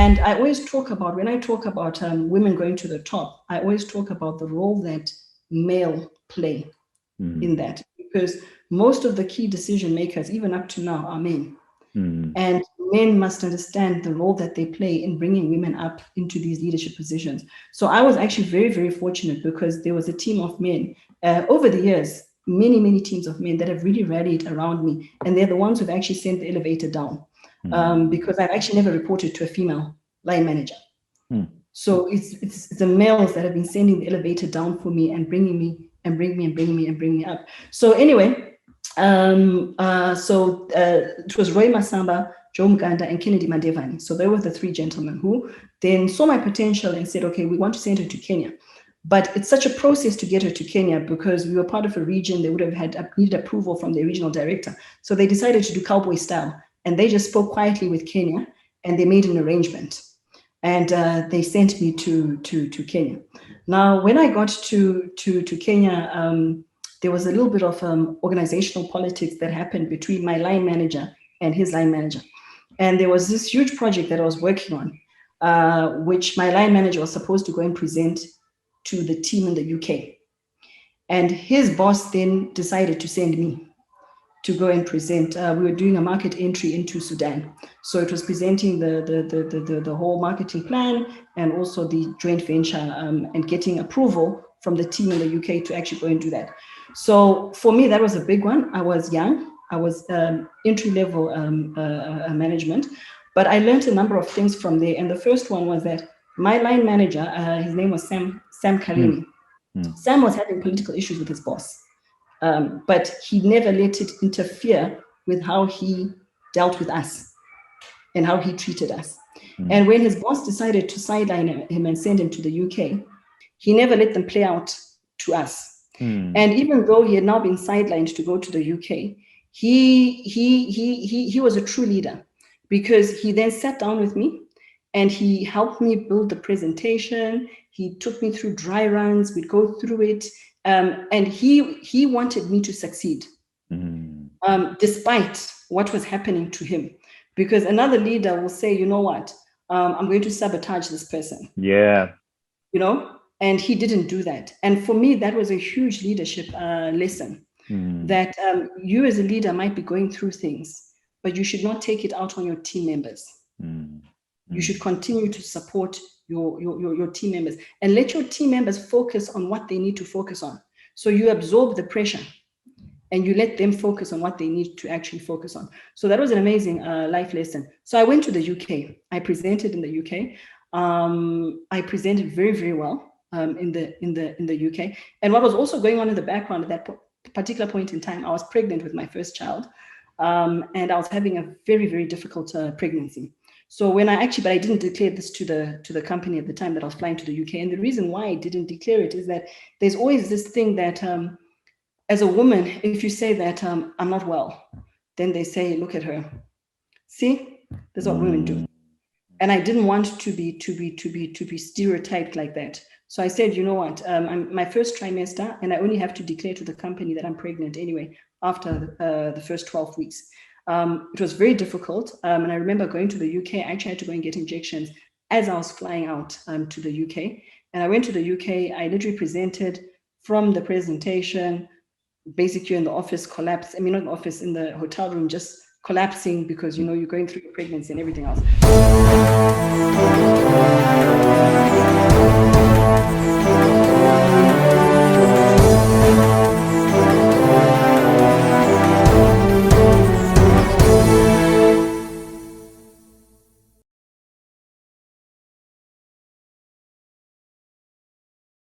And I always talk about, when I talk about women going to the top, I always talk about the role that male play in that, because most of the key decision makers, even up to now, are men. And men must understand the role that they play in bringing women up into these leadership positions. So I was actually very, very fortunate, because there was a team of men over the years, many teams of men that have really rallied around me, and they're the ones who've actually sent the elevator down, because I've actually never reported to a female line manager. So it's the males that have been sending the elevator down for me and bringing me up. So anyway, it was Roy Masamba, Joe Mganda, and Kennedy Mandevani. So they were the three gentlemen who then saw my potential and said, okay, we want to send her to Kenya. But it's such a process to get her to Kenya, because we were part of a region. They would have needed approval from the regional director. So they decided to do cowboy style, and they just spoke quietly with Kenya, and they made an arrangement. And they sent me to Kenya. Now, when I got to Kenya, there was a little bit of organizational politics that happened between my line manager and his line manager. And there was this huge project that I was working on, which my line manager was supposed to go and present to the team in the UK. And his boss then decided to send me to go and present. We were doing a market entry into Sudan. So it was presenting the whole marketing plan, and also the joint venture, and getting approval from the team in the UK to actually go and do that. So for me, that was a big one. I was young. I was entry-level management, but I learned a number of things from there. And the first one was that my line manager, his name was Sam Karimi. Sam was having political issues with his boss, but he never let it interfere with how he dealt with us and how he treated us. And when his boss decided to sideline him and send him to the UK, he never let them play out to us. And even though he had now been sidelined to go to the UK, he was a true leader, because he then sat down with me and he helped me build the presentation. He took me through dry runs. We'd go through it. And he wanted me to succeed, despite what was happening to him. Because another leader will say, you know what, I'm going to sabotage this person. Yeah. You know, and he didn't do that. And for me, that was a huge leadership lesson, that you as a leader might be going through things, but you should not take it out on your team members. You should continue to support your team members, and let your team members focus on what they need to focus on. So you absorb the pressure and you let them focus on what they need to actually focus on. So that was an amazing life lesson. So I went to the UK. I presented in the UK. I presented very, very well in the UK. And what was also going on in the background at that particular point in time, I was pregnant with my first child, and I was having a very, very difficult pregnancy. So when I didn't declare this to the company at the time that I was flying to the UK. And the reason why I didn't declare it is that there's always this thing that as a woman, if you say that I'm not well, then they say, look at her. See, that's what women do. And I didn't want to be stereotyped like that. So I said, you know what, I'm my first trimester, and I only have to declare to the company that I'm pregnant anyway after the first 12 weeks. It was very difficult. And I remember going to the UK. I actually had to go and get injections as I was flying out to the UK. And I went to the UK. I literally presented from the presentation, basically in the office collapsed. I mean, not in the office, in the hotel room, just collapsing because, you know, you're going through your pregnancy and everything else.